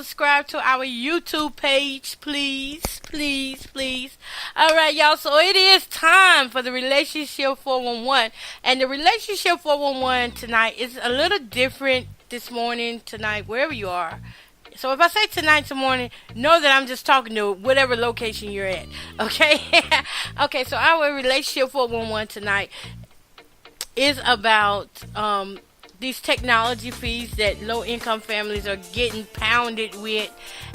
subscribe to our YouTube page, please, please, please. All right, y'all. So it is time for the Relationship 411. And the Relationship 411 tonight is a little different this morning, tonight, wherever you are. So if I say tonight, tomorrow, know that I'm just talking to whatever location you're at. Okay? Okay, so our Relationship 411 tonight is about these technology fees that low-income families are getting pounded with,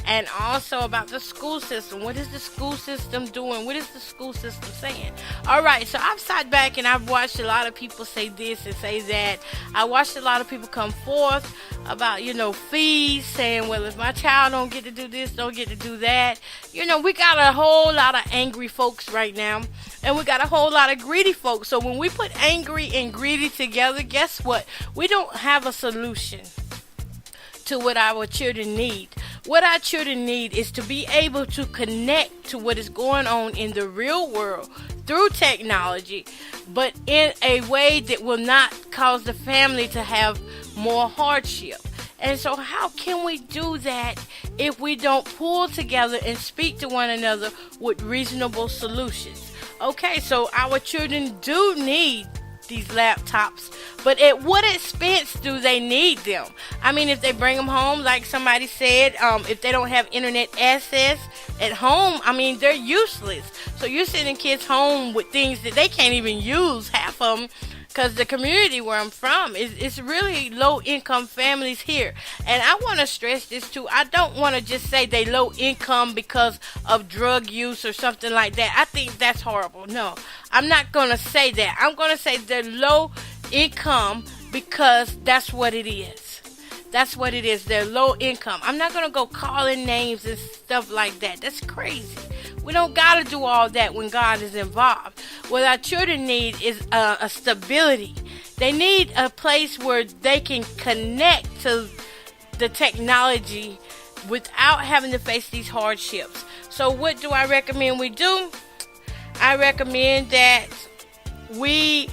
and also about the school system. What is the school system doing? What is the school system saying? All right, so I've sat back and I've watched a lot of people say this and say that. I watched a lot of people come forth about, fees, saying, well, if my child don't get to do this, don't get to do that. We got a whole lot of angry folks right now, and we got a whole lot of greedy folks. So when we put angry and greedy together, guess what? We don't have a solution to what our children need. What our children need is to be able to connect to what is going on in the real world through technology, but in a way that will not cause the family to have more hardship. And so how can we do that if we don't pull together and speak to one another with reasonable solutions? Okay, so our children do need these laptops, but at what expense do they need them? I mean, if they bring them home, like somebody said, if they don't have internet access at home, I mean, they're useless. So you're sending kids home with things that they can't even use, half of them, because the community where I'm from is really low-income families here. And I want to stress this too. I don't want to just say they low income because of drug use or something like that. I think that's horrible. No, I'm not going to say that. I'm going to say they're low income because that's what it is. That's what it is. They're low income. I'm not going to go calling names and stuff like that. That's crazy. We don't got to do all that when God is involved. What our children need is a stability. They need a place where they can connect to the technology without having to face these hardships. So what do I recommend we do? I recommend that we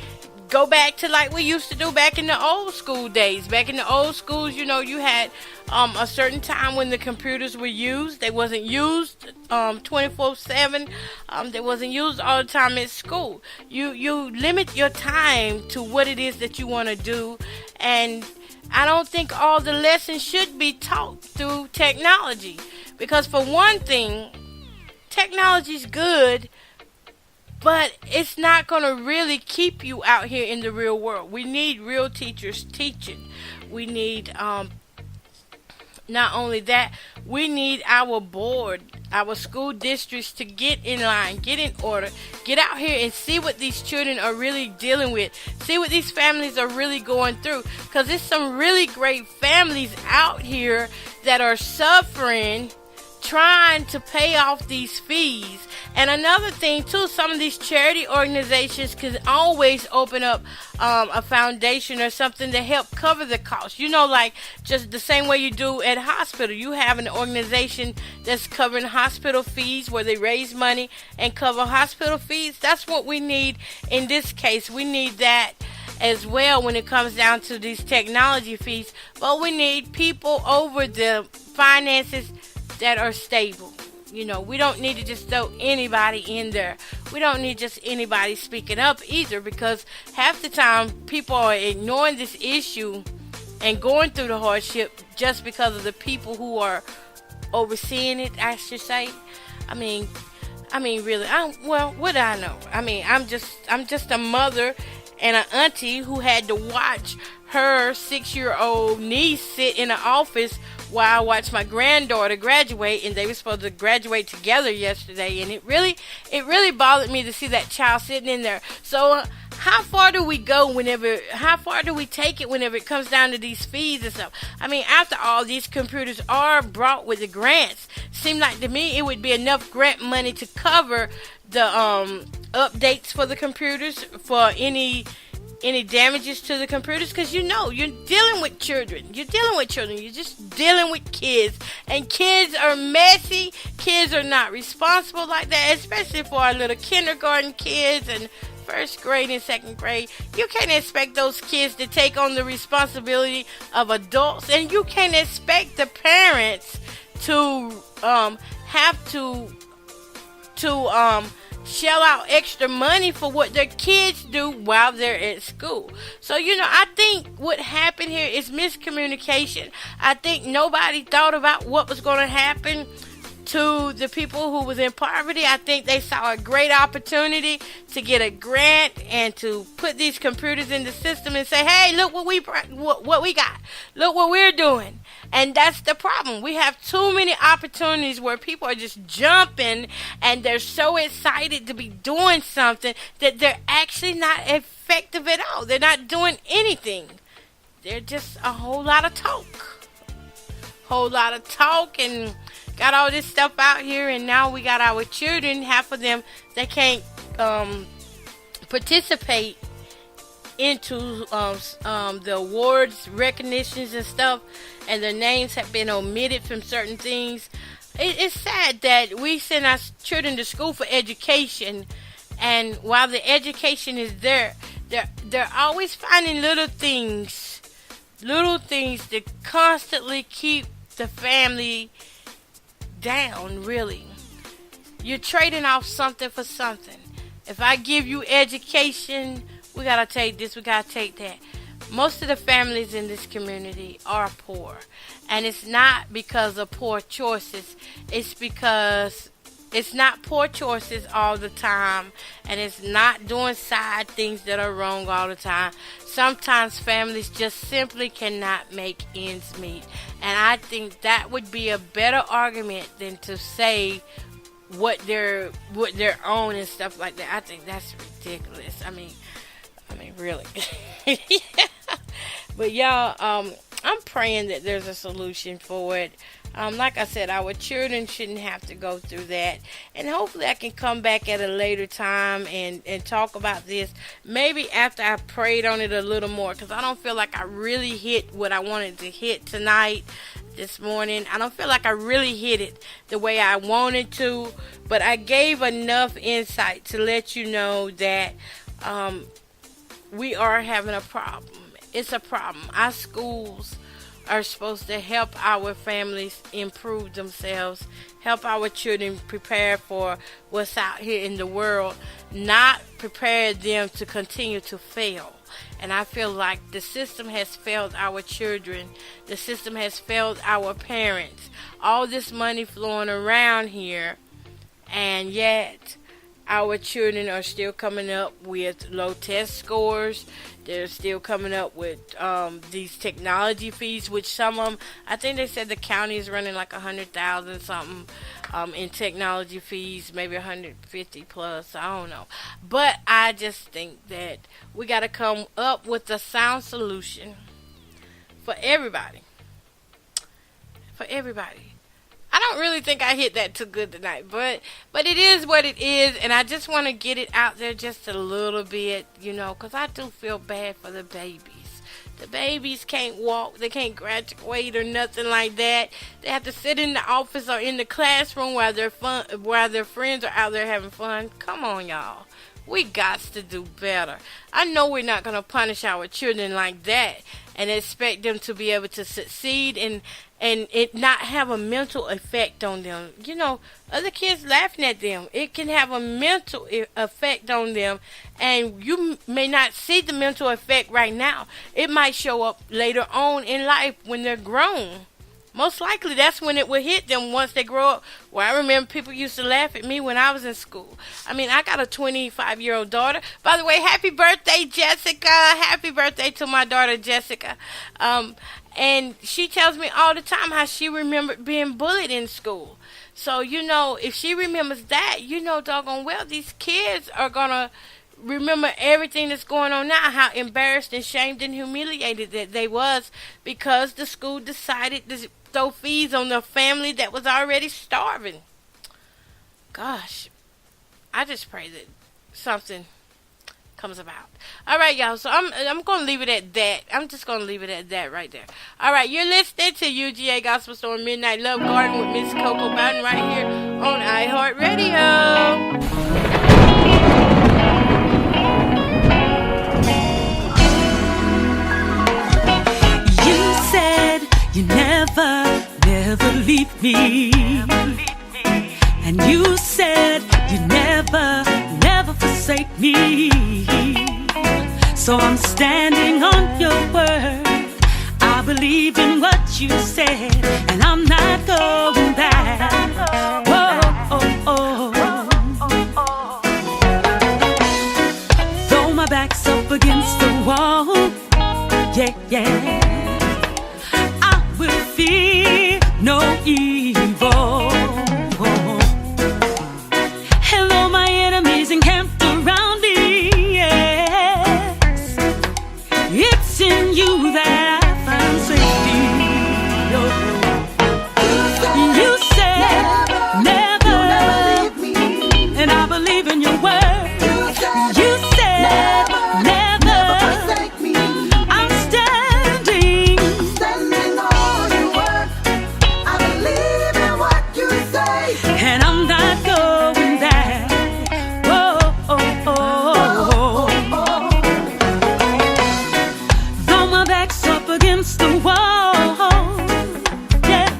go back to like we used to do back in the old school days. Back in the old schools, you had a certain time when the computers were used. They wasn't used 24/7. They wasn't used all the time at school. You limit your time to what it is that you want to do, and I don't think all the lessons should be taught through technology, because for one thing, technology's good, but it's not going to really keep you out here in the real world. We need real teachers teaching. We need, not only that, we need our board, our school districts to get in line, get in order, get out here and see what these children are really dealing with. See what these families are really going through. Because there's some really great families out here that are suffering, trying to pay off these fees. And another thing too, some of these charity organizations can always open up a foundation or something to help cover the cost. Like just the same way you do at a hospital. You have an organization that's covering hospital fees where they raise money and cover hospital fees. That's what we need in this case. We need that as well when it comes down to these technology fees. But we need people over the finances that are stable. We don't need to just throw anybody in there. We don't need just anybody speaking up either, because half the time people are ignoring this issue and going through the hardship just because of the people who are overseeing it, I should say. I mean really, what do I know? I'm just a mother and an auntie who had to watch her 6-year-old niece sit in an office while I watched my granddaughter graduate, and they were supposed to graduate together yesterday, and it really bothered me to see that child sitting in there. So how far do we go how far do we take it whenever it comes down to these fees and stuff? After all, these computers are brought with the grants. Seemed like to me it would be enough grant money to cover the updates for the computers, for any damages to the computers, because you're dealing with children. You're just dealing with kids, and kids are messy. Kids are not responsible like that, especially for our little kindergarten kids and first grade and second grade. You can't expect those kids to take on the responsibility of adults, and you can't expect the parents to have to shell out extra money for what their kids do while they're at school. So, I think what happened here is miscommunication. I think nobody thought about what was going to happen to the people who was in poverty. I think they saw a great opportunity to get a grant and to put these computers in the system and say, hey, look what we got. Look what we're doing. And that's the problem. We have too many opportunities where people are just jumping and they're so excited to be doing something that they're actually not effective at all. They're not doing anything. They're just a whole lot of talk. And got all this stuff out here, and now we got our children, half of them, they can't participate into the awards, recognitions and stuff, and their names have been omitted from certain things. It's sad that we send our children to school for education, and while the education is there, they're always finding little things that constantly keep the family down, really. You're trading off something for something. If I give you education, we gotta take this, we gotta take that. Most of the families in this community are poor. And it's not because of poor choices. It's because it's not poor choices all the time. And it's not doing side things that are wrong all the time. Sometimes families just simply cannot make ends meet. And I think that would be a better argument than to say what they're on and stuff like that. I think that's ridiculous. I mean really. But y'all, I'm praying that there's a solution for it. Like I said, our children shouldn't have to go through that. And hopefully I can come back at a later time and talk about this. Maybe after I prayed on it a little more. Because I don't feel like I really hit what I wanted to hit tonight, this morning. I don't feel like I really hit it the way I wanted to. But I gave enough insight to let you know that we are having a problem. It's a problem. Our schools are supposed to help our families improve themselves, help our children prepare for what's out here in the world, not prepare them to continue to fail. And I feel like the system has failed our children. The system has failed our parents. All this money flowing around here, and yet our children are still coming up with low test scores. They're still coming up with these technology fees, which some of them, I think they said the county is running like 100,000 something in technology fees, maybe 150 plus. I don't know. But I just think that we got to come up with a sound solution for everybody. For everybody. I don't really think I hit that too good tonight, but it is what it is, and I just want to get it out there just a little bit, because I do feel bad for the babies. The babies can't walk, they can't graduate or nothing like that. They have to sit in the office or in the classroom while their friends are out there having fun. Come on, y'all. We got to do better. I know we're not going to punish our children like that and expect them to be able to succeed and it not have a mental effect on them. Other kids laughing at them. It can have a mental effect on them, and you may not see the mental effect right now. It might show up later on in life when they're grown. Most likely, that's when it will hit them once they grow up. Well, I remember people used to laugh at me when I was in school. I got a 25-year-old daughter. By the way, happy birthday, Jessica. Happy birthday to my daughter, Jessica. And she tells me all the time how she remembered being bullied in school. So, if she remembers that, doggone well, these kids are going to remember everything that's going on now, how embarrassed and shamed and humiliated that they was because the school decided to throw fees on the family that was already starving. Gosh, I just pray that something comes about. All right, y'all, so I'm going to leave it at that. I'm just going to leave it at that right there. All right, you're listening to UGA Gospel Storm Midnight Love Garden with mzkoko Bowden right here on iHeartRadio. You never never leave me. And you said you'd never, never forsake me. So I'm standing on your word. I believe in what you said, and I'm not going back. Whoa, oh, oh. Though my back's up against the wall, yeah, yeah, I will fear no evil. And though my enemies encamped around me, yes, it's in you that I find safety. You said never, leave me, and I believe in your word. You said never forsake me. I'm standing on your word. I believe in what you say, and I'm not going back. Oh, oh, oh, oh. Though my back's up against the wall, yes,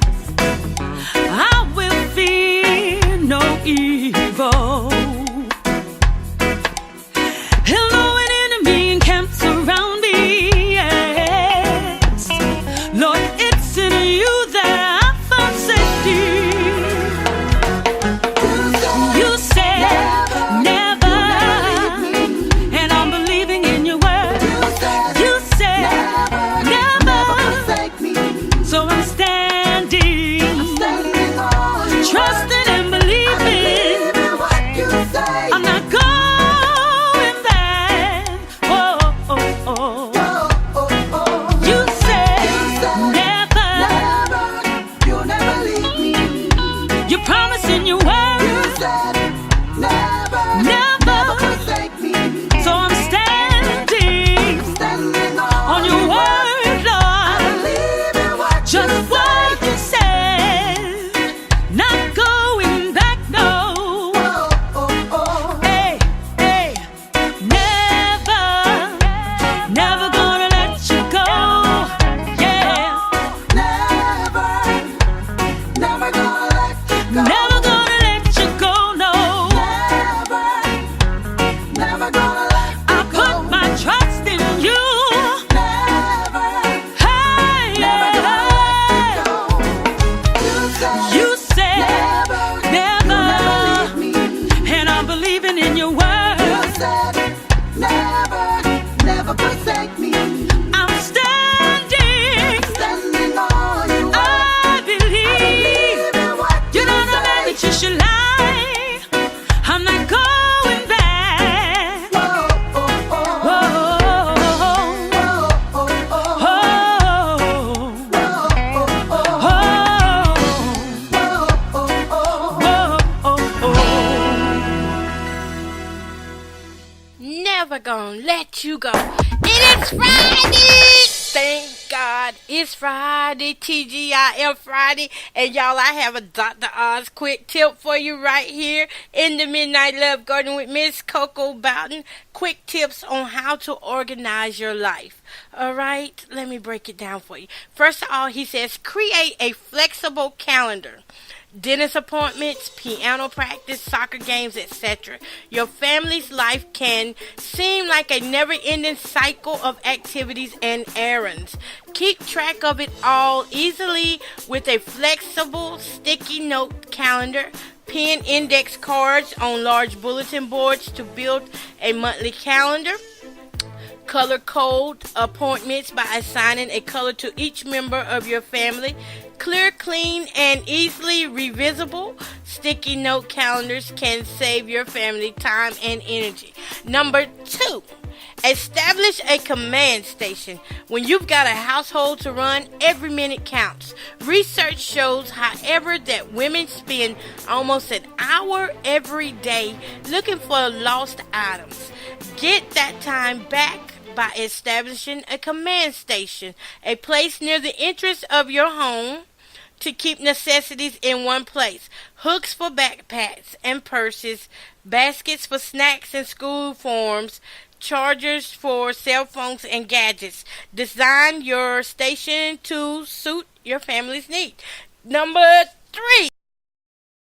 I will fear no evil. And though an enemy encamps around me, yes, Lord, it's in you that I find safety. You said never, and I'm believing in your word. You said never, so I'm standing, trusting and believing. I'm not going back. Oh, oh, oh. You said never, you'll never leave me. You promised in your word. You said never forsake me. So I'm standing on your word, Lord. Just what you said, not going back, no. Hey, hey, never, never gonna let you go. Yeah, never gonna let you go. Never gonna let you go, no. Never gonna let you go. I put my trust in you. Hey, you said never, and I'm believing in your word. Never forsake me. I'm standing on you. I believe you're not a man that you should lie. I'm not going back. Whoa, Never gonna let you go. It is Friday! Thank God it's Friday, TGIF Friday. And y'all, I have a Dr. Oz quick tip for you right here in the Midnight Love Garden with Miss Koko Bowden. Quick tips on how to organize your life. Alright, let me break it down for you. First of all, he says create a flexible calendar. Dentist appointments, piano practice, soccer games, etc. Your family's life can seem like a never-ending cycle of activities and errands. Keep track of it all easily with a flexible sticky note calendar. Pin index cards on large bulletin boards to build a monthly calendar. Color code appointments by assigning a color to each member of your family. Clear, clean, and easily revisable sticky note calendars can save your family time and energy. Number 2, establish a command station. When you've got a household to run, every minute counts. Research shows, however, that women spend almost an hour every day looking for lost items. Get that time back by establishing a command station, a place near the entrance of your home to keep necessities in one place. Hooks for backpacks and purses, baskets for snacks and school forms, chargers for cell phones and gadgets. Design your station to suit your family's needs. Number 3.